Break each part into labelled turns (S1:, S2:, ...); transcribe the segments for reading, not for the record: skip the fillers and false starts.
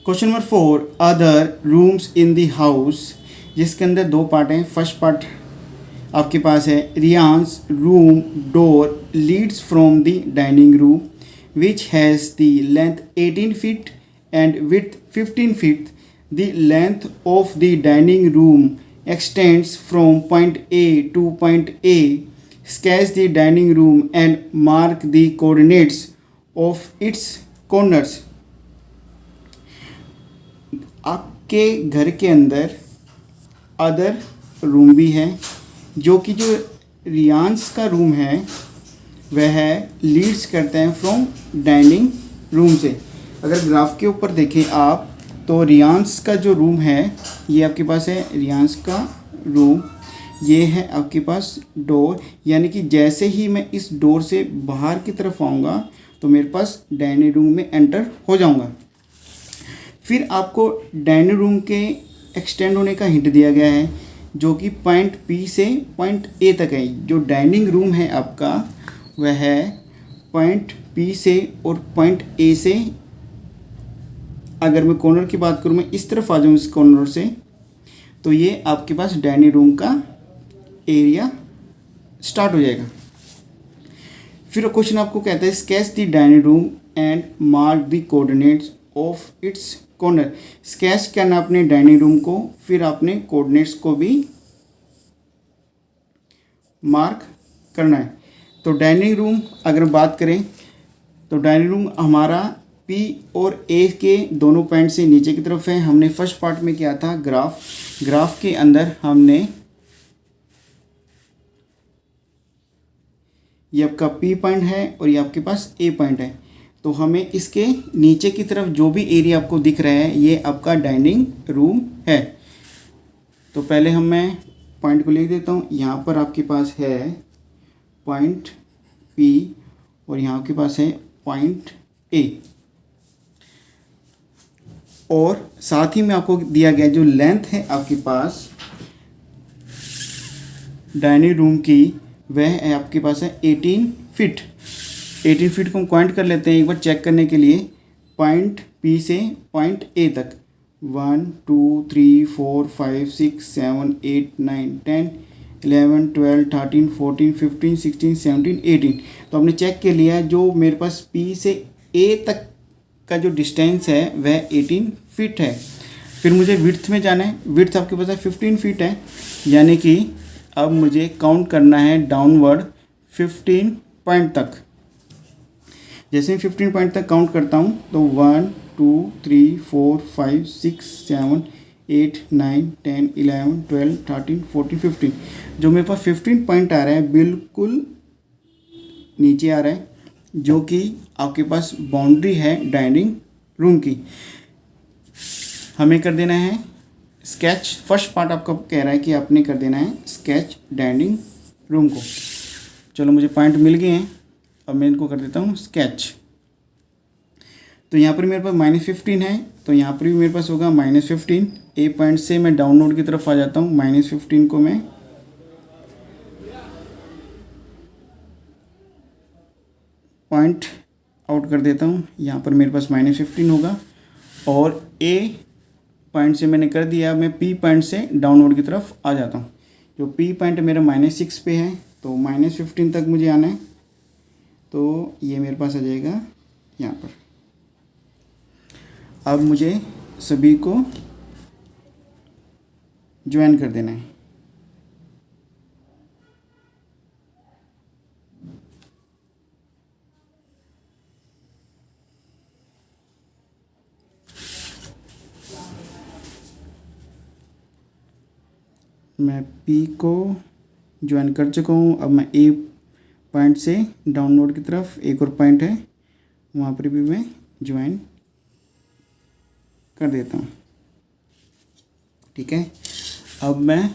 S1: Question number 4, other rooms in the house, जिसके अंदर दो पार्ट हैं। फर्स्ट पार्ट आपके पास है Ryan's room door leads from the dining room which has the length 18 feet and width 15 feet. The length of the dining room extends from point A to point A. Sketch the dining room and mark the coordinates of its corners. आपके घर के अंदर other room भी है, जो कि जो रियांस का रूम है वह लीड्स करते हैं फ्रॉम डाइनिंग रूम से। अगर ग्राफ के ऊपर देखें आप तो रियांस का जो रूम है ये आपके पास है रियांस का रूम, ये है आपके पास डोर, यानी कि जैसे ही मैं इस डोर से बाहर की तरफ आऊँगा तो मेरे पास डाइनिंग रूम में एंटर हो जाऊँगा। फिर आपको डाइनिंग रूम के एक्सटेंड होने का हिंट दिया गया है, जो कि पॉइंट पी से पॉइंट ए तक है। जो डाइनिंग रूम है आपका वह है पॉइंट पी से और पॉइंट ए से। अगर मैं कॉर्नर की बात करूँ, मैं इस तरफ आ जाऊँ इस कॉर्नर से, तो ये आपके पास डाइनिंग रूम का एरिया स्टार्ट हो जाएगा। फिर क्वेश्चन आपको कहता है sketch the dining room and mark the coordinates of its corner. Sketch करना अपने डाइनिंग रूम को, फिर अपने कोऑर्डिनेट्स को भी मार्क करना है। तो डाइनिंग रूम अगर बात करें तो डाइनिंग रूम हमारा पी और ए के दोनों पॉइंट से नीचे की तरफ है। हमने फर्स्ट पार्ट में किया था ग्राफ के अंदर हमने ये आपका पी पॉइंट है और ये आपके पास ए पॉइंट है, तो हमें इसके नीचे की तरफ जो भी एरिया आपको दिख रहा है ये आपका डाइनिंग रूम है। तो पहले मैं पॉइंट को लिख देता हूँ। यहाँ पर आपके पास है पॉइंट पी और यहाँ आपके पास है पॉइंट ए, और साथ ही में आपको दिया गया जो लेंथ है आपके पास डाइनिंग रूम की वह है आपके पास है 18 फीट। 18 फीट को हम क्वांट कर लेते हैं एक बार चेक करने के लिए। पॉइंट पी से पॉइंट ए तक 1 2 3 4 5 6 7 8 9 10 11 12 13 14 15 16 17 18। तो हमने चेक कर लिया जो मेरे पास पी से ए तक का जो डिस्टेंस है वह 18 फीट है। फिर मुझे विड्थ में जाना है। विड्थ आपके पास है 15 फीट है, यानी कि अब मुझे काउंट करना है डाउनवर्ड 15 पॉइंट तक। जैसे मैं 15 पॉइंट तक काउंट करता हूँ तो 1 2 3 4 5 6 7 8 9 10 11 12 13 14 15। जो मेरे पास 15 पॉइंट आ रहा है बिल्कुल नीचे आ रहा है, जो कि आपके पास बाउंड्री है डाइनिंग रूम की। हमें कर देना है स्केच। फर्स्ट पार्ट आपको कह रहा है कि आपने कर देना है स्केच डाइनिंग रूम को। चलो मुझे पॉइंट मिल गए हैं, अब मैं इनको कर देता हूँ स्केच। तो यहाँ पर मेरे पास -15 है, तो यहाँ पर भी मेरे पास होगा -15। ए पॉइंट से मैं डाउनवर्ड की तरफ आ जाता हूँ। -15 को मैं पॉइंट आउट कर देता हूँ। यहाँ पर मेरे पास -15 होगा, और ए पॉइंट से मैंने कर दिया। मैं पी पॉइंट से डाउनवर्ड की तरफ आ जाता हूँ। जो पी पॉइंट मेरा -6 पे है, तो -15 तक मुझे आना है, तो ये मेरे पास आ जाएगा यहाँ पर। अब मुझे सभी को ज्वाइन कर देना है। मैं पी को ज्वाइन कर चुका हूँ। अब मैं ए पॉइंट से डाउनवर्ड की तरफ एक और पॉइंट है वहाँ पर भी मैं ज्वाइन कर देता हूँ। ठीक है, अब मैं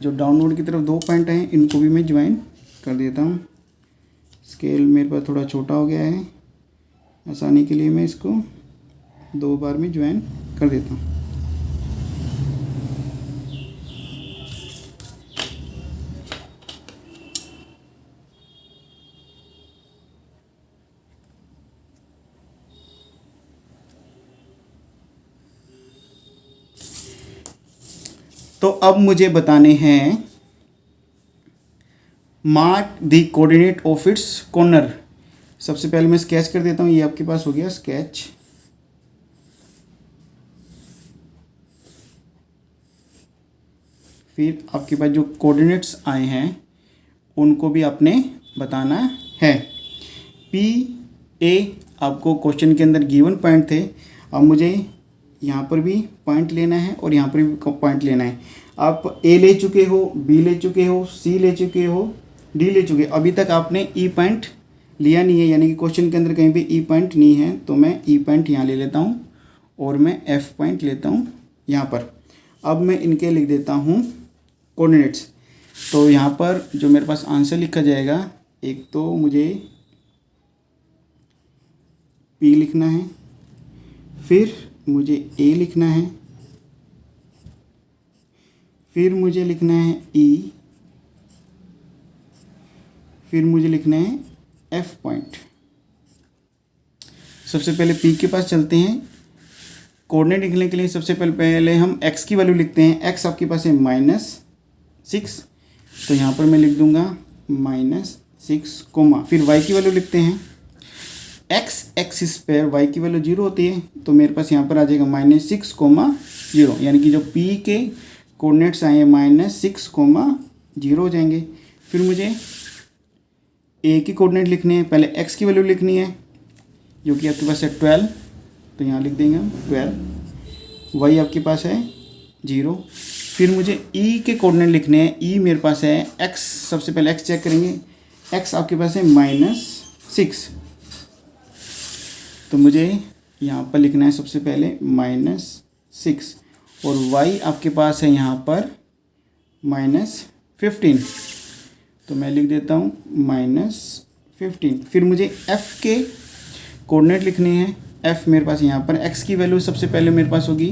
S1: जो डाउनवर्ड की तरफ 2 पॉइंट हैं इनको भी मैं ज्वाइन कर देता हूँ। स्केल मेरे पास थोड़ा छोटा हो गया है, आसानी के लिए मैं इसको 2 बार में ज्वाइन कर देता हूँ। तो अब मुझे बताने हैं mark the coordinate of its corner. सबसे पहले मैं स्केच कर देता हूँ, ये आपके पास हो गया स्केच। फिर आपके पास जो कोऑर्डिनेट्स आए हैं उनको भी आपने बताना है। पी ए आपको क्वेश्चन के अंदर गिवन पॉइंट थे, अब मुझे यहाँ पर भी पॉइंट लेना है और यहाँ पर भी पॉइंट लेना है। आप ए ले चुके हो, बी ले चुके हो, सी ले चुके हो, डी ले चुके हो, अभी तक आपने ई पॉइंट लिया नहीं है, यानी कि क्वेश्चन के अंदर कहीं भी ई पॉइंट नहीं है, तो मैं ई पॉइंट यहाँ ले लेता हूँ और मैं एफ पॉइंट लेता हूँ यहाँ पर। अब मैं इनके लिख देता हूँ कोऑर्डिनेट्स। तो यहाँ पर जो मेरे पास आंसर लिखा जाएगा, एक तो मुझे पी लिखना है, फिर मुझे ए लिखना है, फिर मुझे लिखना है ई, फिर मुझे लिखना है एफ पॉइंट। सबसे पहले पी के पास चलते हैं। कोऑर्डिनेट लिखने के लिए सबसे पहले हम एक्स की वैल्यू लिखते हैं। एक्स आपके पास है -6, तो यहाँ पर मैं लिख दूंगा -6 कोमा, फिर वाई की वैल्यू लिखते हैं। एक्स एक्सिस पर वाई की वैल्यू 0 होती है, तो मेरे पास यहाँ पर आ जाएगा -6, 0, यानी कि जो पी के कोऑर्डिनेट्स आए हैं -6, 0 हो जाएंगे। फिर मुझे ए की कोऑर्डिनेट लिखने हैं। पहले एक्स की वैल्यू लिखनी है जो कि आपके पास है 12, तो यहाँ लिख देंगे हम 12। वाई आपके पास है 0। फिर मुझे ई के कोऑर्डिनेट लिखने हैं। ई मेरे पास है एक्स, सबसे पहले एक्स चेक करेंगे। एक्स आपके पास है -6, तो मुझे यहाँ पर लिखना है सबसे पहले -6, और y आपके पास है यहाँ पर -15, तो मैं लिख देता हूँ -15। फिर मुझे f के कोऑर्डिनेट लिखने हैं। f मेरे पास यहाँ पर x की वैल्यू सबसे पहले मेरे पास होगी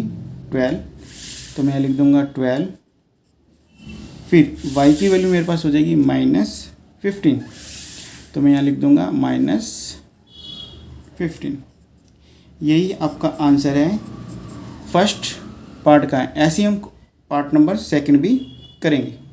S1: 12, तो मैं लिख दूँगा 12। फिर y की वैल्यू मेरे पास हो जाएगी -15, तो मैं यहाँ लिख दूँगा -15। यही आपका आंसर है फर्स्ट पार्ट का। ऐसे ही हम पार्ट नंबर 2 भी करेंगे।